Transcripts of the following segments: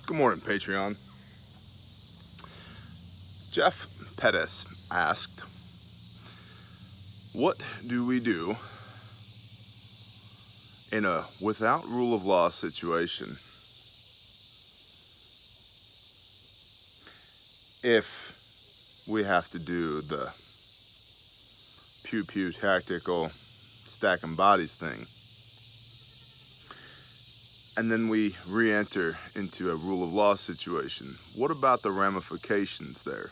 Good morning, Patreon. Jeff Pettis asked, what do we do in a without rule of law situation if we have to do the pew-pew tactical stacking bodies thing, and then we re-enter into a rule of law situation? What about the ramifications there?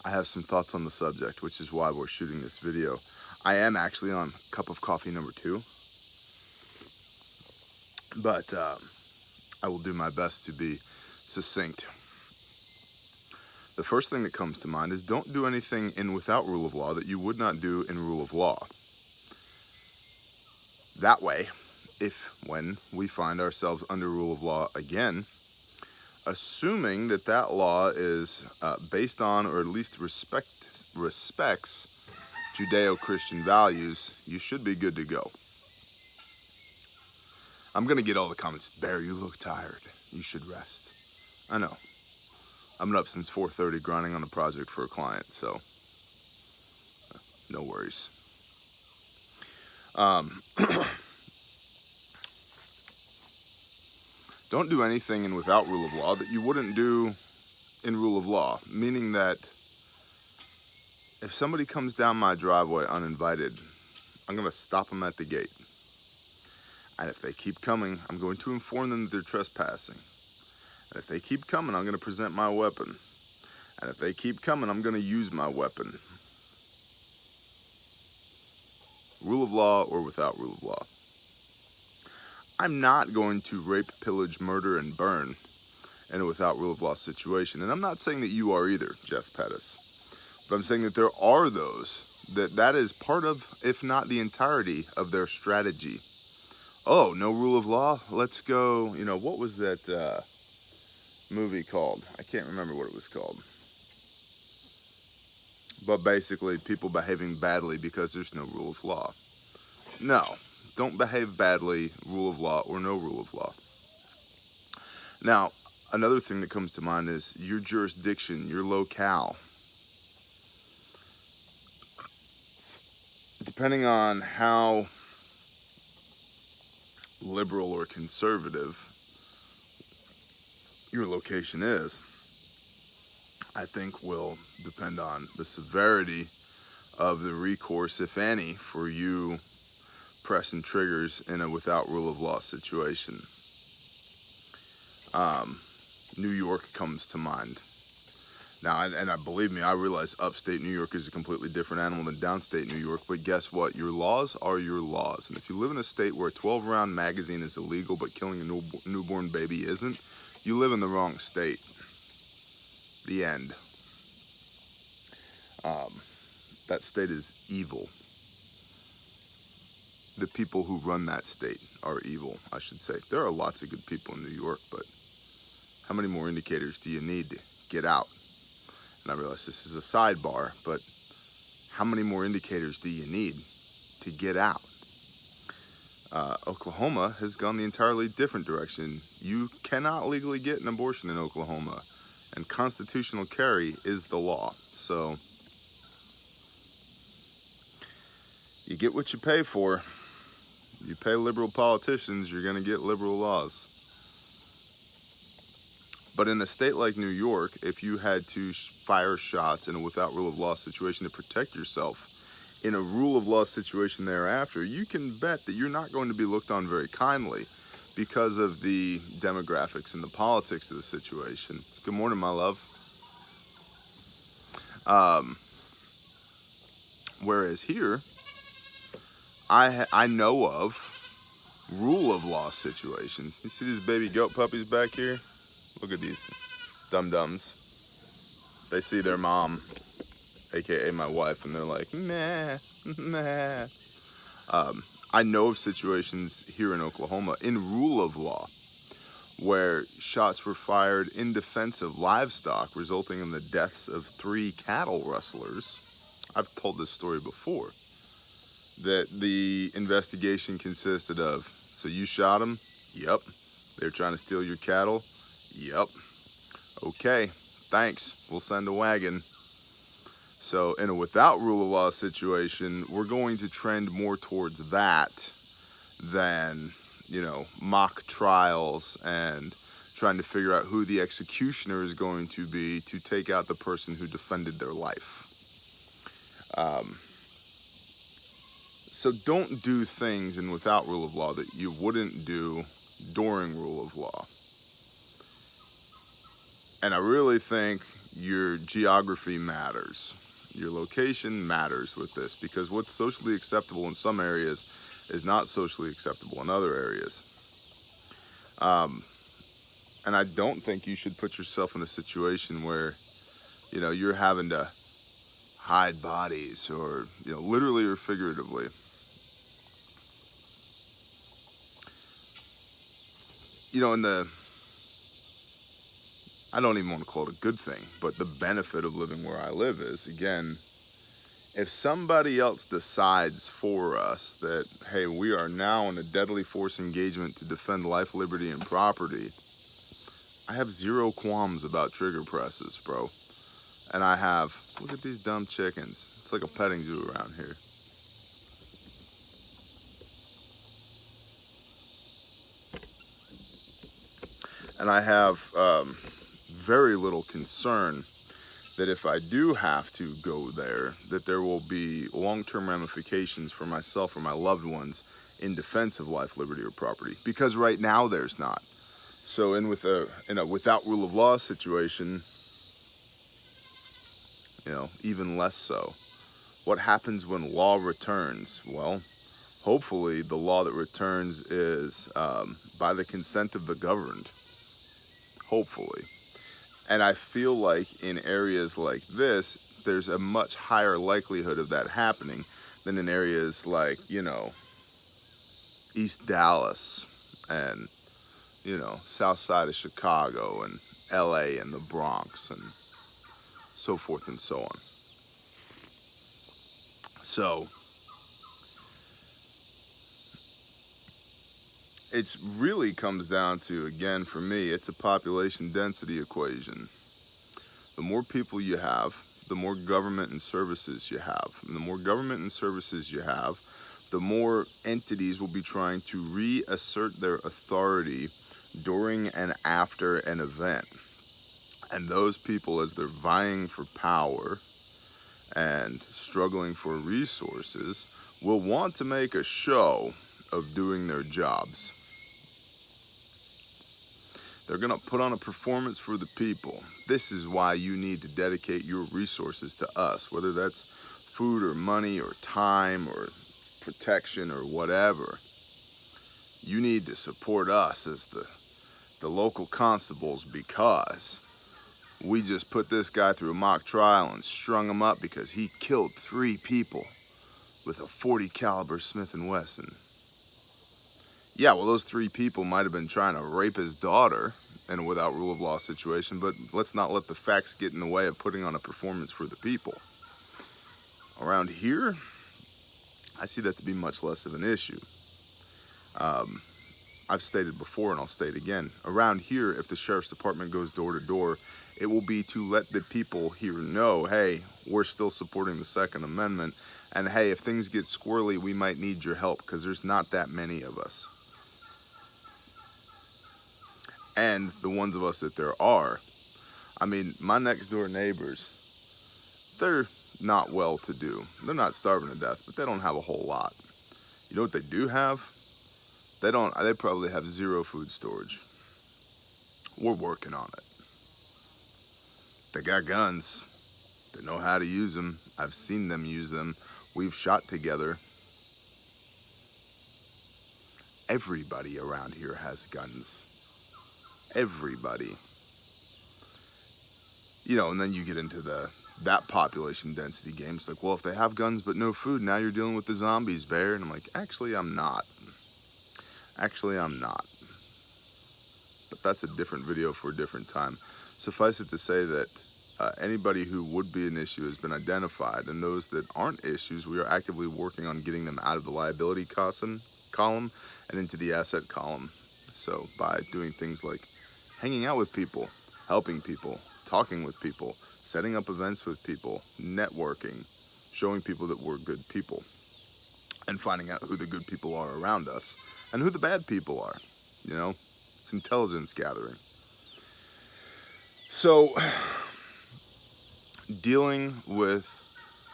I have some thoughts on the subject, which is why we're shooting this video. I am actually on cup of coffee number 2, but I will do my best to be succinct. The first thing that comes to mind is don't do anything in without rule of law that you would not do in rule of law. That way, when we find ourselves under rule of law again, assuming that that law is based on, or at least respects Judeo-Christian values, you should be good to go. I'm going to get all the comments. Bear, you look tired. You should rest. I know. I've been up since 4:30 grinding on a project for a client, so no worries. Don't do anything in without rule of law that you wouldn't do in rule of law, meaning that if somebody comes down my driveway uninvited, I'm going to stop them at the gate. And if they keep coming, I'm going to inform them that they're trespassing. And if they keep coming, I'm going to present my weapon. And if they keep coming, I'm going to use my weapon. Rule of law or without rule of law. I'm not going to rape, pillage, murder, and burn in a without rule of law situation. And I'm not saying that you are either, Jeff Pettis. But I'm saying that there are those that is part of, if not the entirety of their strategy. Oh, no rule of law? Let's go, what was that movie called? I can't remember what it was called. But basically, people behaving badly because there's no rule of law. No, don't behave badly, rule of law or no rule of law. Now, another thing that comes to mind is your jurisdiction, your locale. Depending on how liberal or conservative your location is, I think will depend on the severity of the recourse, if any, for you pressing triggers in a without rule of law situation. New York comes to mind. Now, and believe me, I realize upstate New York is a completely different animal than downstate New York, but guess what? Your laws are your laws. And if you live in a state where a 12-round magazine is illegal but killing a newborn baby isn't, you live in the wrong state. The end. That state is evil. The people who run that state are evil, I should say. There are lots of good people in New York, but how many more indicators do you need to get out? And I realize this is a sidebar, but how many more indicators do you need to get out? Oklahoma has gone the entirely different direction. You cannot legally get an abortion in Oklahoma, and constitutional carry is the law. So you get what you pay for. You pay liberal politicians, you're going to get liberal laws. But in a state like New York, if you had to fire shots in a without rule of law situation to protect yourself in a rule of law situation thereafter, you can bet that you're not going to be looked on very kindly because of the demographics and the politics of the situation. Good morning, my love. Whereas here, I know of rule of law situations. You see these baby goat puppies back here? Look at these dum-dums. They see their mom, aka my wife, and they're like, meh, meh. I know of situations here in Oklahoma in rule of law where shots were fired in defense of livestock, resulting in the deaths of 3 cattle rustlers. I've told this story before. that the investigation consisted of. So you shot them? Yep. They're trying to steal your cattle? Yep. Okay, thanks. We'll send a wagon. So in a without rule of law situation, we're going to trend more towards that than, you know, mock trials and trying to figure out who the executioner is going to be to take out the person who defended their life. So don't do things in without rule of law that you wouldn't do during rule of law. And I really think your geography matters. Your location matters with this, because what's socially acceptable in some areas is not socially acceptable in other areas. And I don't think you should put yourself in a situation where, you know, you're having to hide bodies, or, you know, literally or figuratively. You know, I don't even want to call it a good thing, but the benefit of living where I live is, again, if somebody else decides for us that, hey, we are now in a deadly force engagement to defend life, liberty, and property, I have zero qualms about trigger presses, bro. And I have, look at these dumb chickens. It's like a petting zoo around here. And I have very little concern that if I do have to go there, that there will be long-term ramifications for myself or my loved ones in defense of life, liberty, or property. Because right now there's not. So in a without rule of law situation, you know, even less so. What happens when law returns? Well, hopefully the law that returns is by the consent of the governed. Hopefully. And I feel like in areas like this, there's a much higher likelihood of that happening than in areas like, you know, East Dallas and, you know, south side of Chicago and LA and the Bronx and so forth and so on. So it really comes down to, again, for me, it's a population density equation. The more people you have, the more government and services you have. And the more government and services you have, the more entities will be trying to reassert their authority during and after an event. And those people, as they're vying for power and struggling for resources, will want to make a show of doing their jobs. They're going to put on a performance for the people. This is why you need to dedicate your resources to us, whether that's food or money or time or protection or whatever. You need to support us as the local constables, because we just put this guy through a mock trial and strung him up because he killed 3 people with a .40 caliber Smith & Wesson. Yeah, well, those 3 people might have been trying to rape his daughter in a without rule of law situation, but let's not let the facts get in the way of putting on a performance for the people. Around here, I see that to be much less of an issue. I've stated before, and I'll state again, around here, if the sheriff's department goes door to door, it will be to let the people here know, hey, we're still supporting the Second Amendment, and hey, if things get squirrely, we might need your help, because there's not that many of us. And the ones of us that there are, I mean, my next door neighbors, they're not well to do. They're not starving to death, but they don't have a whole lot. You know what they do have? They probably have 0 food storage. We're working on it. They got guns. They know how to use them. I've seen them use them. We've shot together. Everybody around here has guns. Everybody. You know, and then you get into that population density game. It's like, well, if they have guns but no food, now you're dealing with the zombies, bear. And I'm like, actually, I'm not. But that's a different video for a different time. Suffice it to say that Anybody who would be an issue has been identified, and those that aren't issues, we are actively working on getting them out of the liability column and into the asset column. So by doing things like hanging out with people, helping people, talking with people, setting up events with people, networking, showing people that we're good people, and finding out who the good people are around us and who the bad people are. You know, it's intelligence gathering. So dealing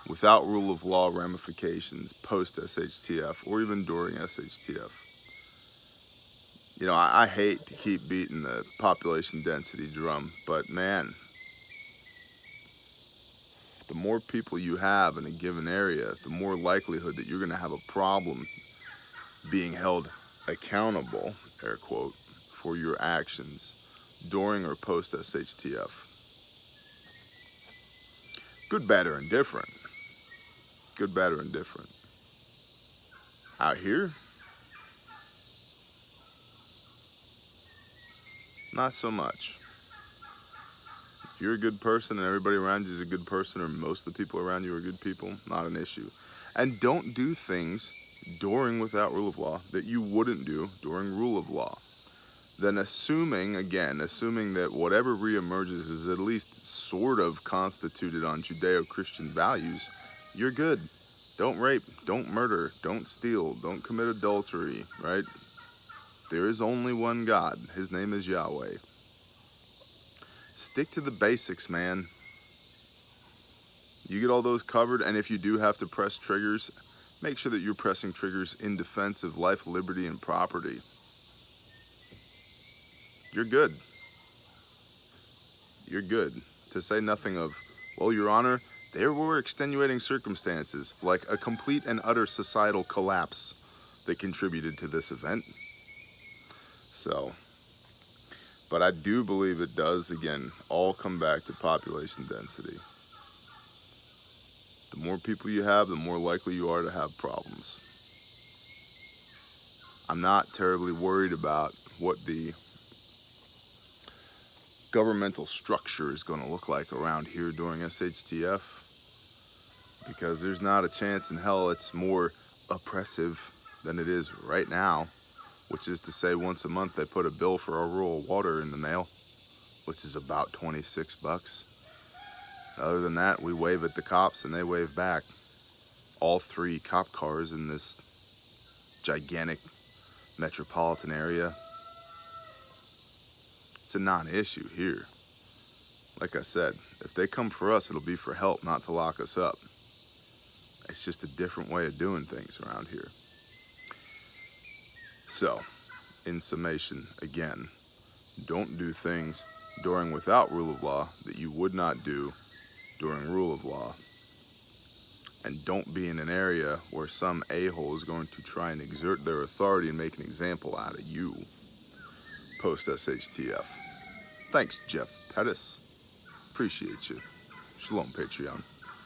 without rule of law ramifications post SHTF or even during SHTF. You know, I hate to keep beating the population density drum, but man, the more people you have in a given area, the more likelihood that you're going to have a problem being held accountable, air quote, for your actions during or post SHTF. Good, bad, or indifferent. Good, bad, or indifferent. Out here, not so much. If you're a good person and everybody around you is a good person, or most of the people around you are good people, not an issue. And don't do things during without rule of law that you wouldn't do during rule of law. Then assuming that whatever reemerges is at least sort of constituted on Judeo-Christian values, you're good. Don't rape, don't murder, don't steal, don't commit adultery, right? There is only one God. His name is Yahweh. Stick to the basics, man. You get all those covered, and if you do have to press triggers, make sure that you're pressing triggers in defense of life, liberty, and property. You're good. You're good. To say nothing of, well, Your Honor, there were extenuating circumstances, like a complete and utter societal collapse that contributed to this event. So, but I do believe it does, again, all come back to population density. The more people you have, the more likely you are to have problems. I'm not terribly worried about what the governmental structure is going to look like around here during SHTF, because there's not a chance in hell it's more oppressive than it is right now, which is to say once a month they put a bill for our rural water in the mail, which is about $26. Other than that, we wave at the cops and they wave back. All 3 cop cars in this gigantic metropolitan area. It's a non-issue here. Like I said, if they come for us, it'll be for help, not to lock us up. It's just a different way of doing things around here. So, in summation, again, don't do things during without rule of law that you would not do during rule of law. And don't be in an area where some a-hole is going to try and exert their authority and make an example out of you post-SHTF. Thanks, Jeff Pettis. Appreciate you. Shalom, Patreon.